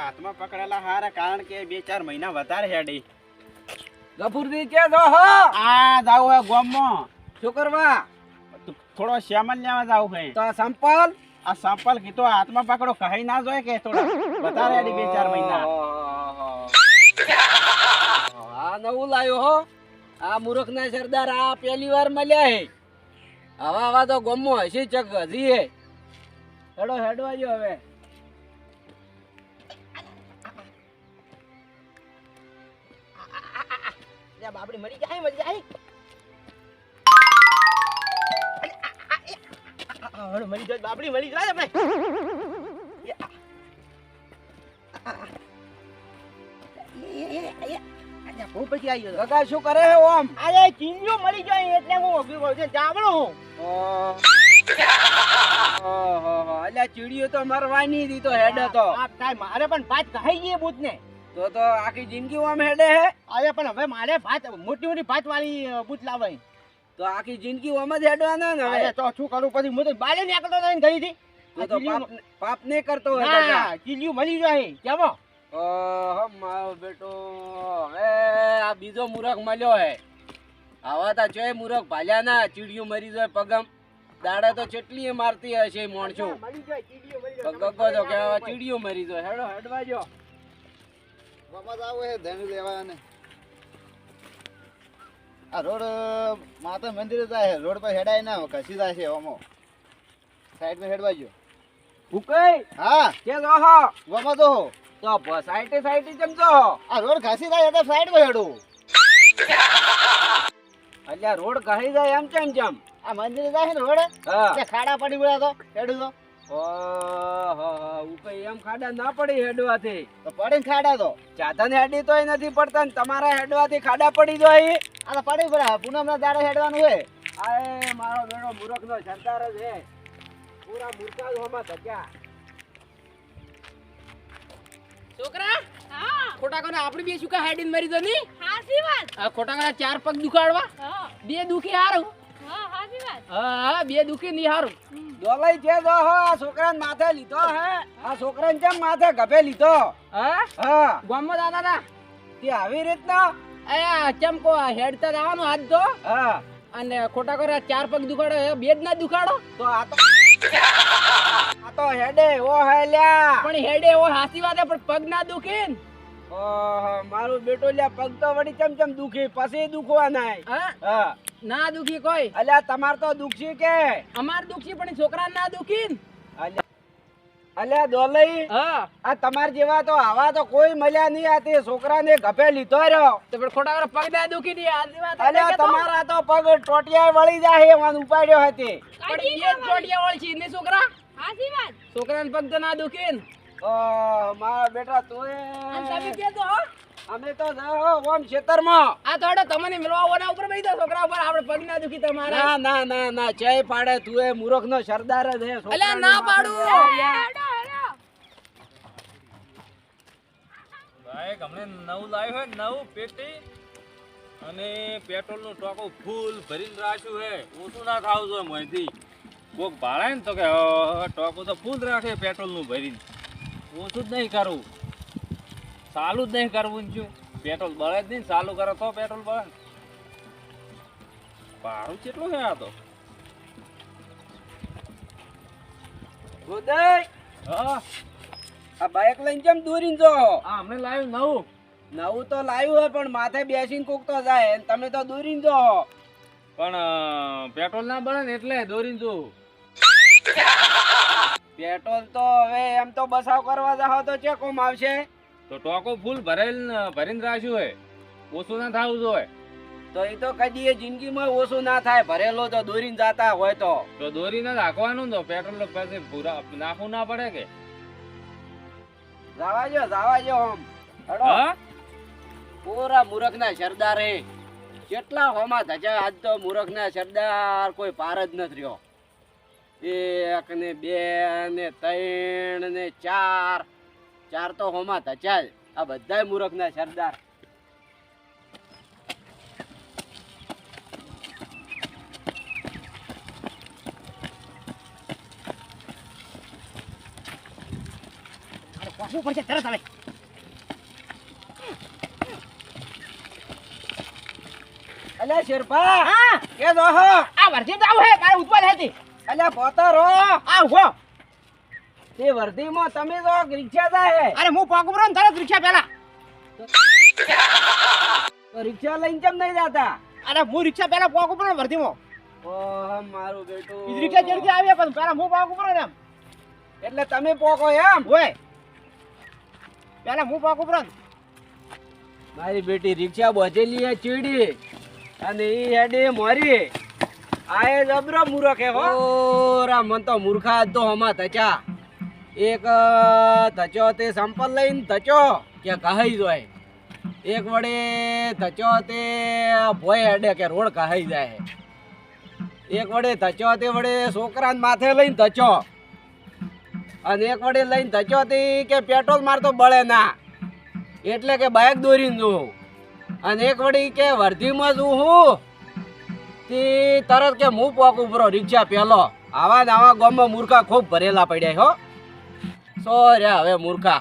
હાથમાં પકડેલા હારા, કારણ કે 2-4 મહિના વધારે હેડી. ગફુરજી કે જો હો આ જાવ હે ગોમમાં, શું કરવા? થોડો શ્યામલ લેવા જાવ હે. તો સંપલ આ સંપલ કીધો હાથમાં પકડો, કહી ના જોઈએ કે થોડા વધારે હેડી 2-4 મહિના. આ નવું લાયો હો, આ મૂર્ખ ના સરદાર આ પહેલી વાર મળ્યા હે. આવા તો ગોમો હસી ચક હજી હે. હેડવા જો હવે. બાપડી મરી જાય. બાપડી મરી જાય આપણે. કાકા શું કરે હે ઓમ? અરે ચીંજો મરી જાય એટલે હું ઉભી કહું છું, જાવણો હું. અલ્યા ચીડિયો તો મરવાની હતી તો હેડે તો. મારે પણ ભાત ખાઈ ગઈ બુત ને. તો આખી જિંદગી ઓમ હેડે હે. અરે પણ હવે મારે ભાત મોટી ભાત વાળી બુત લાવાય. તો આખી જિંદગી ઓમ જ હેડવાના ને હવે. તો શું કરું પછી? હું તો બાલે નીકળતો નહીં ગઈ હતી. તો પાપ નહીં કરતો હોય કાકા. ચીલિયું મરી જાય કેમ? ઓહો મારો બેટો, હવે આ બીજો મૂરખ મળ્યો હે. આવા તા ચોય મૂરખ ભાલ્યા ના, ચીડિયું મરી જાય પગમ. દાડા તો ચેટલી મારતી હશે મોણસો. મરી જાય ચીલિયું મરી ગગો તો કે ચીડિયું મરી જાય. હેડવા જો. મમત આવો હે ધણી લેવા ને. આ રોડ માતા મંદિરે જાય, રોડ પર હેડાય ના કસી જાય છે ઓમો. સાઈડ માં હેડવા જો. ભૂકઈ હા કે જો હો ગમો તો હો. તો સાઈટે જમજો. આ રોડ ઘસી જાય એટલે સાઈડ માં હેડું. અલ્યા રોડ કહી જાય એમ ચમ. આ મંદિરે જાય ને રોડ, હા તે ખાડા પડી ગયા તો હેડું તો. ઓહો ઉકઈ એમ ખાડા ના પડી હેડવાથી. તો પડીને ખાડા તો. ચાધન હેડી તોય નથી પડતા ને તમારા હેડવાથી ખાડા પડી જાય. આ તો પડી પડ્યા, પૂનમ ના દાડે હેડવાનું હોય. આય મારો બેડો મૂરખ નો સરદાર જ હે. પૂરા મૂર્ખા જ હોમાં ધક્યા. છોકરા હા ખોટા કોને આપણી બે સુકા હેડીને મરી દો ની. હાસી વાત. આ ખોટા કોને 4 પગ દુખાડવા, હા બે દુખી હારું. હાસી વાત. હા બે દુખી ની હારું. ડોલાઈ છે જો હો આ છોકરાને માથે લીધો હે. આ છોકરાને કેમ માથે ગભે લીધો? હા હા ગામમાં દાદા ના તે આવી રીતના. અયા ચમકો હેડતા જવાનું હાથ ધો, હા અને ખોટા કરે 4 પગ દુખાડો, બે જ ના દુખાડો. તો આ તો હેડે ઓ હે લ્યા. પણ હેડે ઓ હાસી વાત હે, પણ પગ ના દુખે ને. ઓહો મારું બેટો લ્યા પગ તો વળી ચમ દુખી, પછી દુખવા નાય. હા હા ના દુખી કોઈ. અલ્યા તમાર તો દુખી કે અમાર દુખી પણ છોકરા ના દુખી ને. અલ્યા દોલઈ હા આ તમાર જેવા તો આવા તો કોઈ મળ્યા નહીં. આ તે છોકરાને ગભે લીધો રહ્યો. તો પણ ખોટા કરે પગ ના દુખી ની હાસી વાત. અલ્યા તમારા તો પગ ટોટિયા વળી જાય એમાં ઉપાડ્યો હતી. પણ બે જ ચોટિયા વાળી છે ને છોકરા. હાસી વાત. છોકરાને પગ તો ના દુખે ને. મારા બેટા અને તમે તું કે તો અમે તો જાઓ ઓમ ખેતરમાં. આ તો હડો તમને મિલવા ઓના ઉપર બેહી દો, છોકરા ઉપર આપણે પગ ના દુખી તમારા. ના જય પાડે તું એ મૂર્ખ નો સરદાર જ હે. અલ્યા ના પાડું. ભાઈ હમણે નવું લાવ્યું હે, નવું પેટી અને પેટ્રોલ નું ટોકો ફૂલ ભરીને રાખ્યું હે. ઓછું ના ખાવું જોઈએ મોંથી. કોક ભાડે ને તો કે ટોકો તો ફૂલ રાખે પેટ્રોલ નું ભરીને, ઓછું જ નહીં કરવું, ચાલુ જ નહીં કરવું ને શું પેટ્રોલ બળે જ નહીં. ચાલુ કરે તો પેટ્રોલ બળે ને. ભાડું કેટલું છે આ તો? ગોદય હા આ બાઈક લઈને કેમ દોરીને જો? આ હમણે લાવ્યું નવું. નવું તો લાવ્યું હે પણ માથે બેસીને કોક તો જાય અને તમે તો દોરીને જો. પણ પેટ્રોલ ના બળે ને એટલે દોરીને જોઉં. પેટ્રોલ તો હવે એમ તો બસાવ કરવા જાવ તો ચે કોમ આવશે. તો ટોકો ફૂલ ભરીને રાખ્યું હે, ઓછું ના થવું જોઈએ. તો એ તો કદી જિંદગીમાં ઓછું ના થાય. ભરેલો તો દોરીને જાતા હોય તો દોરીને રાખવાનું તો પેટ્રોલ પછી પૂરા નાખવું ના પડે કે. જાવા જો આમ હડો. હા પૂરા મૂરખ ના સરદાર હે. કેટલા હોમાં ધજા આજ તો મૂરખ ના સરદાર કોઈ પાર જ નથી રહ્યો. 1 ને 2 ને 3 ને 4 તો હોમાં ધજા. આ બધાય મૂરખ ના સરદાર. પાછું પડશે તરત આવે. અલ્યા શેરપા હા કે જો હો આ વર્ધી જાવ હે મારે ઉતવાલ હતી અલ્યા પોતા રો આ ઉભો તે વર્ધીમાં તમે જો રિક્ષા જાય અરે હું પોક ઉપર તરત રિક્ષા પેલા તો રિક્ષા લઈને કેમ નહીં જાતા અરે હું રિક્ષા પેલા પોક ઉપર વર્ધીમાં ઓહ મારું બેટું ઈ રિક્ષા જલ્દી આવી પણ પેલા હું પોક ઉપર એમ એટલે તમે પોકો એમ ઓય પેલા હું પોક ઉપર મારી બેટી રિક્ષા બોજેલી હે ચીડી અને ઈ હેડી મોરી આએ જબરો મૂર્ખ હે હો ઓરા મન તો મૂર્ખા તો હમા તચા એક તચો તે સંપલ લઈને તચો કે કહાઈ જોય એક વડે તચો તે ભોય હેડે કે રોડ કહાઈ જાય એક વડે તચો તે વડે છોકરાને માથે લઈને તચો અને એક વડે લઈને તચો તે કે પેટ્રોલ મારતો બળે ના એટલે કે બાઇક દોરીને જોઉં અને એક વળી કે વર્ધીમાં જોઉં હું તે તરત કે હું પોક ઉપરો રિક્ષા પેલો આવા ને આવા ગામમાં મૂર્ખા ખૂબ ભરેલા પડ્યા હો સો રે હવે મૂર્ખા